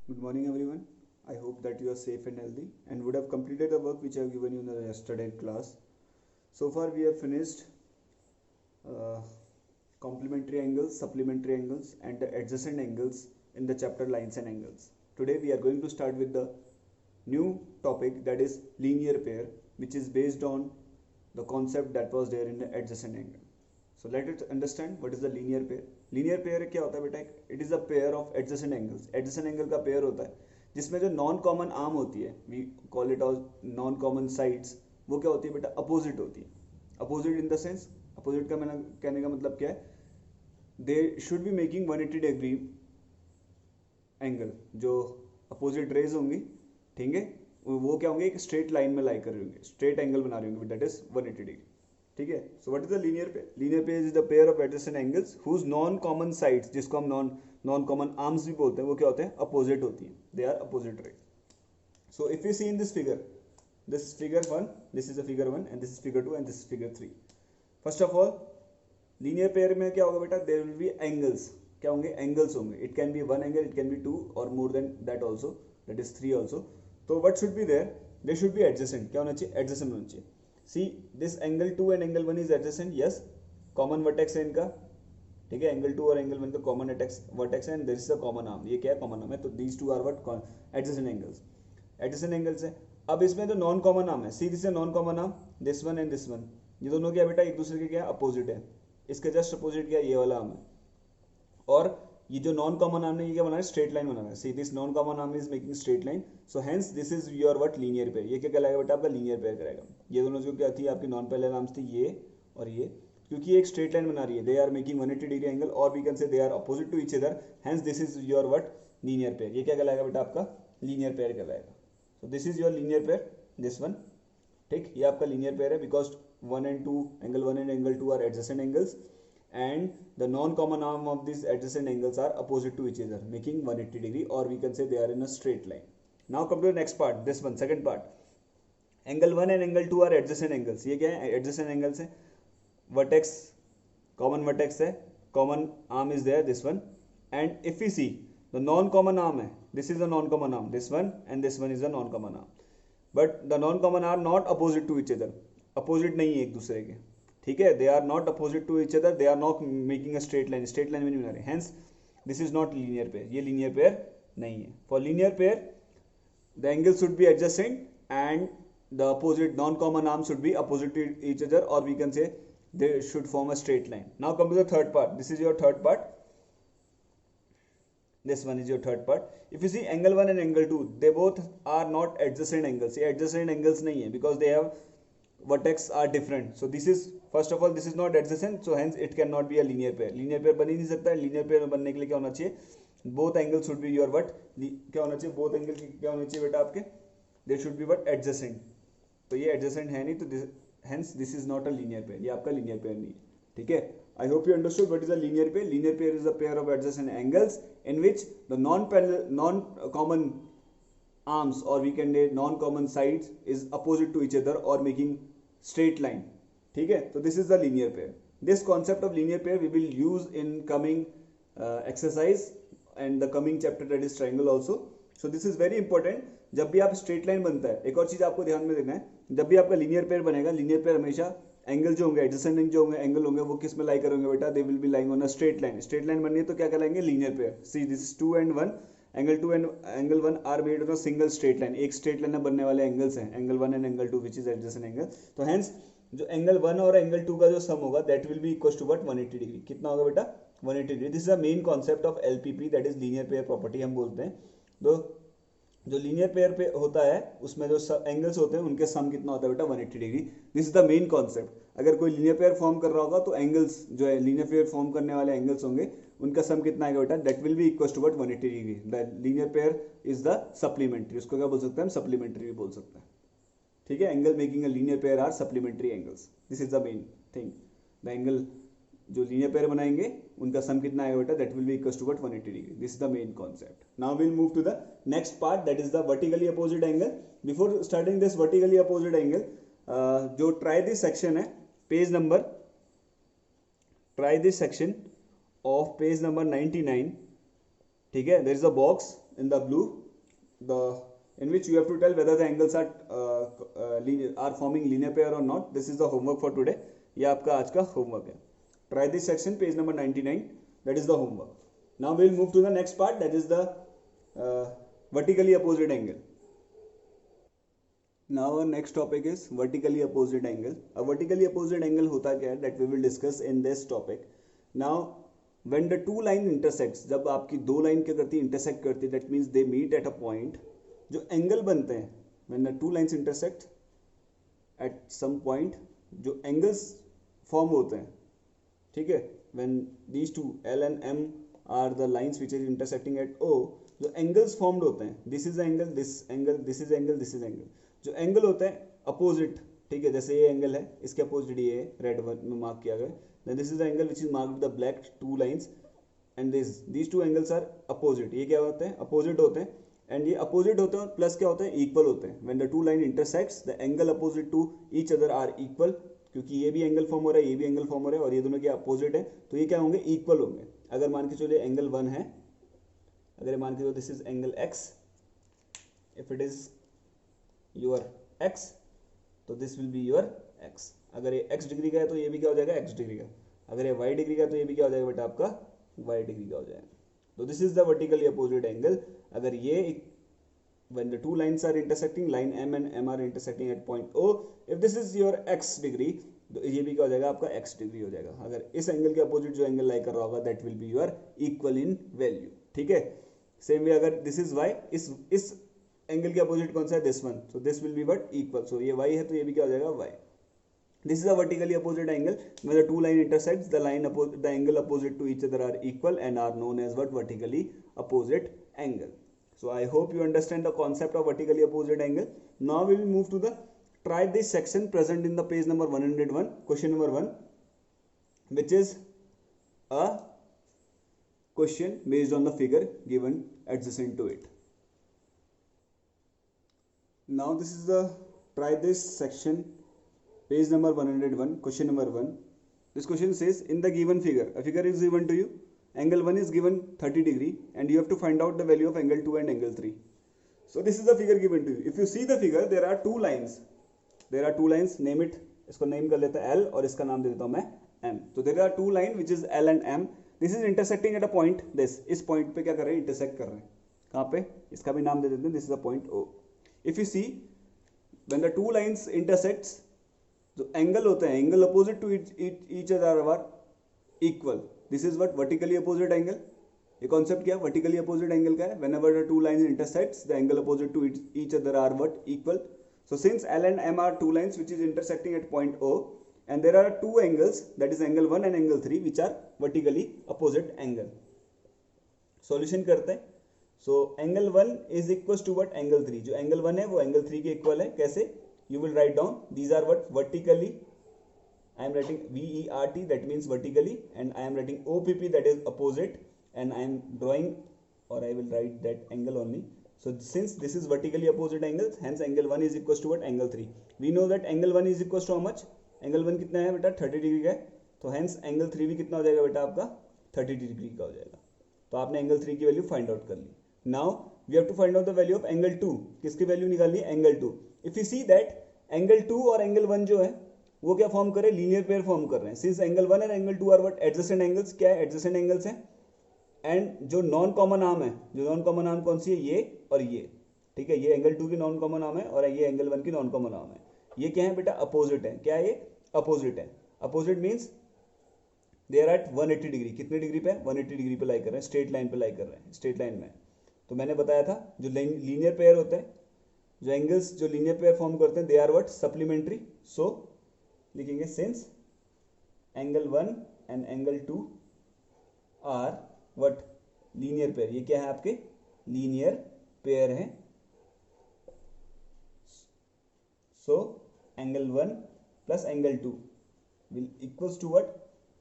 Good morning, everyone. I hope that you are safe and healthy and would have completed the work which I have given you in the yesterday class. So far, we have finished uh, complementary angles, supplementary angles, and the adjacent angles in the chapter lines and angles. Today, we are going to start with the new topic, that is linear pair, which is based on the concept that was there in the adjacent angle. So let us understand what is the linear pair. Linear pair क्या होता है बेटा? It is a pair of adjacent angles. Adjacent angle का pair होता है जिसमें जो non common arm होती है, we call it as non common sides, वो क्या होती है बेटा? अपोजिट होती है. Opposite in the sense, opposite का मैंने कहने का मतलब क्या है? दे should be making 180 degree angle. जो अपोजिट रेज होंगी, ठीक है, वो क्या होंगे? एक स्ट्रेट लाइन में लाई कर रहे होंगे, स्ट्रेट एंगल बना रहे होंगे, दैट इज 180 डिग्री. ठीक है. So what is the linear pair? Linear pair is the pair of adjacent angles whose non common sides, जिसको हम नॉन कॉमन आर्म्स भी बोलते हैं, वो क्या होते हैं? अपोजिट होती है. They are opposite rays. So if you see in this figure, this figure 1, this is a figure 1 and this is figure 2 and this is figure 3. first of all, linear pair में क्या होगा बेटा? There will be angles. क्या होंगे? Angles होंगे. It can be one angle, it can be two और more than that also, that is 3 also. तो what should be there? They should be adjacent. क्या होना चाहिए? एडजेसेंट होना चाहिए. See this angle 2 and angle 1 is adjacent. Yes, common vertex है इनका. ठीक है, एंगल 2 और एंगल 1 का कॉमन वर्टेक्स है and this is the common arm. ये क्या है? कॉमन आर्म है. तो these two are what? Adjacent angles. Adjacent angles है. अब इसमें जो नॉन कॉमन आर्म है, see this non common arm, this one and this one, ये दोनों क्या बेटा? एक दूसरे के क्या? अपोजिट है. इसके जस्ट अपोजिट क्या? ये वाला आर्म है. और ये जो नॉन कॉमन आर्म है, ये क्या बना रहा है? स्ट्रेट लाइन बना रहा है. See this non common arm is making straight line. So hence this is your what? Linear pair. ये क्या कहलाएगा बेटा? आपका लीनियर पेयर करेगा. ये दोनों जो क्या थी आपकी नॉन पैरेलल आर्म्स थी, ये और ये, क्योंकि ये एक स्ट्रेट लाइन बना रही है, they are making 180 degree angle, और we can say they are opposite to each other. Hence this is your what? Linear pair. ये क्या कहलाएगा बेटा? आपका लीनियर पेयर कहलाएगा. So this is your linear pair, this one. ठीक, ये आपका लीनियर पेयर है because 1 and 2, angle 1 and angle 2 are adjacent angles and the non-common arm of these adjacent angles are opposite to each other, making 180 degree, or we can say they are in a straight line. Now come to the next part, this one, second part. Angle 1 and angle 2 are adjacent angles. ये क्या है? adjacent angles है. Vertex, common vertex है, common arm is there, this one. And if we see the non-common arm है, this is the non-common arm, this one, and this one is the non-common arm. But the non-common are not opposite to each other. Opposite नहीं है एक दूसरे के. ठीक है, they are not opposite to each other, they are not making a straight line. Straight line में नहीं बना रहे. Hence this is not linear pair. ये लीनियर पेयर नहीं है. For linear pair the angle should be adjacent and the opposite non common arm should be opposite to each other, और we can say they should form a straight line. Now come to the third part. This is your third part. This one is your third part. If you see angle 1 and angle 2, they both are not adjacent angles. ये adjacent angles नहीं है because they have vertex are different. So this is, first of all, this is not adjacent, so hence it cannot be a linear pair. Linear pair बन ही नहीं सकता है. linear pair बनने के लिए क्या होना चाहिए? both angles should be your what? क्या होना चाहिए? both angles क्या होने चाहिए बेटा आपके? they should be what? adjacent. तो ये adjacent है नहीं, तो this, hence this is not a linear pair. ये आपका linear pair नहीं है. ठीक है. I hope you understood what is a linear pair. Linear pair is a pair of adjacent angles in which the non-common arms, or we can say non-common sides, is opposite to each other or making straight line. ठीक है. So this is the linear pair. This concept of linear pair we will use in coming exercise and the coming chapter, that is triangle also. So this is very important. जब भी आप straight line बनता है, एक और चीज आपको ध्यान में देना है, जब भी आपका लीनियर पेयर बनेगा, लीनियर पेयर हमेशा एंगल जो होंगे, एडजेसेंट जो होंगे एंगल होंगे, वो किस में लाई करेंगे बेटा? They will be lying on a straight line. Straight line बननी है तो क्या कहलाएंगे? Linear pair. See this is 2 and 1, angle 2 and angle 1 are made on a single straight line. एक स्ट्रेट लाइन में बनने वाले एंगल्स हैं, angle 1 and angle 2 which is adjacent angle. तो हेंस जो एंगल 1 और एंगल 2 का जो सम होगा, that will be equal to what? 180 degree. कितना होगा बेटा? 180 degree. This is the main concept of LPP, that is linear pair property हम बोलते हैं. तो जो लीनियर पेयर पे होता है, उसमें जो एंगल्स होते हैं उनके सम कितना होता है बेटा? 180 degree. This is the main concept. अगर कोई लीनियर पेयर फॉर्म कर रहा होगा तो एंगल्स जो है, लीनियर पेयर फॉर्म करने वाले एंगल्स होंगे, उनका सम कितना आएगा बेटा? That will be equal to what? 180 degree. The linear pair is the supplementary. उसको क्या बोल सकते हैं हम? सप्लीमेंट्री भी बोल सकते हैं. ठीक है. Angle making a linear pair are supplementary angles. This is the main thing. The angle जो लीनियर पेयर बनाएंगे उनका सम कितना आएगा बेटा? That will be equal to what? 180 degree. This is the main concept. Now will move to the next part, that is the vertically opposite angle. Before starting this vertically opposite angle, जो try this section है, page number, try this section of page number 99. ठीक है. There is a box in the blue, the in which you have to tell whether the angles are forming linear pair or not. This is the homework for today. ये आपका आज का homework है. Try this section, page number 99. That is the homework. Now we will move to the next part, that is the vertically opposite angle. Now our next topic is vertically opposite angle. A vertically opposite angle होता क्या है, that we will discuss in this topic. Now when the two line intersects, जब आपकी दो line क्या करती है, intersect करती है, that means they meet at a point. जो एंगल बनते हैं when the two lines intersect at some point, जो एंगल्स फॉर्म होते हैं, ठीक है, when these two L and M are the lines which is intersecting at O, जो angles formed होते हैं, this is angle, this angle, this is angle, this is angle, जो angle होते हैं अपोजिट, ठीक है, जैसे ये एंगल है, इसके अपोजिट ये रेड में मार्क किया गया, then this is the angle which is marked with the black two lines, and these two angles are opposite. ये क्या होते हैं, अपोजिट होते हैं, एंड ये अपोजिट होते हैं और प्लस क्या होते हैं, इक्वल होते हैं. When the two line intersects the angle opposite to each other are equal, क्योंकि ये भी एंगल फॉर्म हो रहा है, ये भी एंगल फॉर्म हो रहा है, और ये दोनों क्या अपोजिट है, तो ये क्या होंगे, इक्वल होंगे. अगर मान के चलिए एंगल 1 है, अगर मान के चलो this is angle x, if it is your x, तो this will be your x. अगर ये x डिग्री का है तो ये भी क्या हो जाएगा, x डिग्री का. अगर ये y डिग्री का है तो ये भी क्या हो जाएगा बेटा, आपका y डिग्री का हो जाएगा. तो this is the vertically opposite angle. अगर ये when the two lines are intersecting, line M and M are intersecting at point O, if this is your x degree, तो ये भी क्या हो जाएगा, आपका x डिग्री हो जाएगा. अगर इस एंगल के अपोजिट जो एंगल लाई कर रहा होगा, that will be your equal in value. ठीक है. सेम वे अगर this is y, इस एंगल के अपोजिट कौन सा है, this one, so this will be what, equal. So ये y है तो ये भी क्या हो जाएगा, y. This is a vertically opposite angle. When the two line intersects, the angle opposite to each other are equal and are known as what, vertically opposite angle. So I hope you understand the concept of vertically opposite angle. Now we will move to the try this section present in the page number 101, question number 1, which is a question based on the figure given adjacent to it. Now this is the try this section, page number 101, question number 1. This question says, in the given figure, a figure is given to you, angle 1 is given 30 degree and you have to find out the value of angle 2 and angle 3. So this is the figure given to you. If you see the figure, there are two lines. Name it. इसको name कर लेता है L और इसका नाम दे देता हूँ मैं M. So there are two lines which is L and M. This is intersecting at a point. इस point पे क्या कर रहे हैं, intersect कर रहे हैं. कहाँ पे, इसका भी नाम दे देते हैं. This is the point O. If you see, when the two lines intersects, जो एंगल होते हैं, angle opposite to each other are equal. This is what, vertically opposite angle. ये कॉन्सेप्ट क्या है, वर्टिकली अपोजिट एंगल का है. Whenever the two lines intersects the angle opposite to each other are what, equal. So since L and M are two lines which is intersecting at point O, and there are two angles, that is angle 1 and angle 3, which are vertically opposite angle. Solution करते हैं. So angle 1 is equal to what, angle 3. जो angle 1 है वो angle 3 के equal है. कैसे, you will write down, these are what, vertically, I am writing VERT, that means vertically, and I am writing OPP, that is opposite, and I am drawing, or I will write that angle only. So since this is vertically opposite angles, hence angle 1 is equal to what, angle 3. We know that angle 1 is equal to how much, angle 1 कितना है बेटा, 30 degree का है. तो hence angle 3 भी कितना हो जाएगा बेटा, आपका 30 डिग्री का हो जाएगा. तो आपने angle 3 की वैल्यू फाइंड आउट कर ली. Now we have to find out the value of angle 2. किसकी वैल्यू निकालनी है, angle 2. If you see that angle 2 और एंगल 1 जो है वो क्या फॉर्म कर रहे हैं, लीनियर पेयर फॉर्म कर रहे हैं. सिंस एंगल 1 और angle 2 are what, adjacent angles. क्या है, एडजेसेंट एंगल्स हैं. एंड जो नॉन कॉमन आर्म है, जो नॉन कॉमन आर्म कौन सी है, ये और ये. ठीक है, ये एंगल 2 की नॉन कॉमन आर्म है और ये एंगल 1 की नॉन कॉमन आर्म है. ये क्या है बेटा, अपोजिट है. क्या है ये, अपोजिट है. Opposite means they are at 180 degree. कितने डिग्री पे, 180 डिग्री पे लाई कर रहे हैं, स्ट्रेट लाइन पे लाई कर रहे हैं, स्ट्रेट लाइन में. तो मैंने बताया था जो लीनियर पेयर होते हैं, जो एंगल्स जो लीनियर पेयर फॉर्म करते हैं, they are what, supplementary. So लिखेंगे since angle 1 and angle 2 are what, linear pair. ये क्या है, आपके लीनियर पेयर हैं. So angle 1 plus angle 2 will equals to what,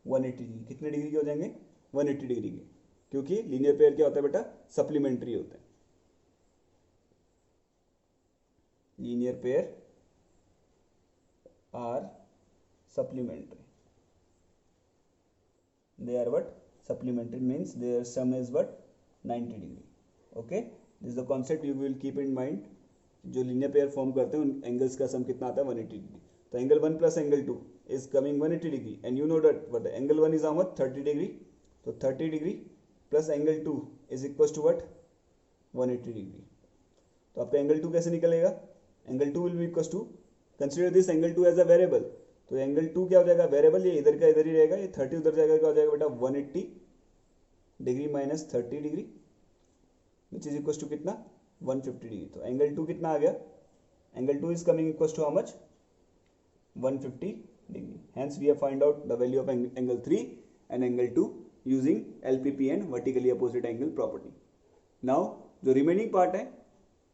180 degree. कितने डिग्री के हो जाएंगे, 180 डिग्री के, क्योंकि लीनियर पेयर क्या होता है बेटा, सप्लीमेंट्री होता है. linear pair are supplementary. They are what, supplementary means their sum is what, 90 degree. Okay, this the concept you will keep in mind. जो लीनियर पेयर फॉर्म करते हैं उन एंगल्स का सम कितना आता है 180 डिग्री। तो angle 1 plus angle 2 is coming 180 degree and you know that what angle 1 is how much 30 degree. तो 30 degree plus angle 2 is equal to what 180 degree. तो आपका एंगल 2 कैसे निकलेगा? Angle 2 will be equal to, consider this angle 2 as a variable. तो angle 2 क्या हो जाएगा? Variable, ये इधर का इधर ही रहेगा, ये 30 उधर जाएगा, क्या हो जाएगा बेटा 180 degree minus 30 degree which is equal to कितना 150 डिग्री। तो एंगल 2 कितना आ गया? Angle 2 is coming equal to how much 150 degree. Hence we have find out the value of angle 3 and angle 2 using LPP and vertically opposite angle property. Now जो remaining part है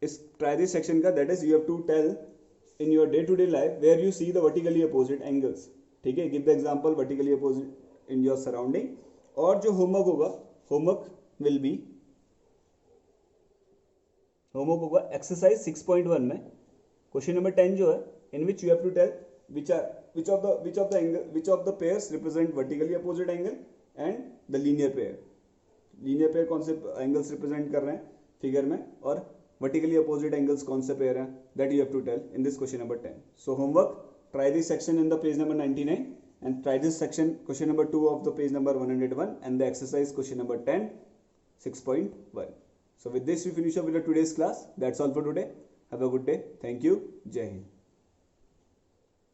इस try this section का, that is you have to tell in your day to day life where you see the vertically opposite angles. ठीक है, give the example vertically opposite in your surrounding. और जो homework होगा, homework will be exercise 6.1 में question number 10 जो है, in which you have to tell which of the pairs represent vertically opposite angle and the linear pair. linear pair कौन से angles represent कर रहे हैं figure में, और vertically opposite angles कौन से pair हैं, that you have to tell in this question number 10. So homework, try this section in the page number 99 and try this section question number 2 of the page number 101 and the exercise question number 10 6.1. So with this we finish up with the today's class. That's all for today. Have a good day. Thank you. Jai Hind.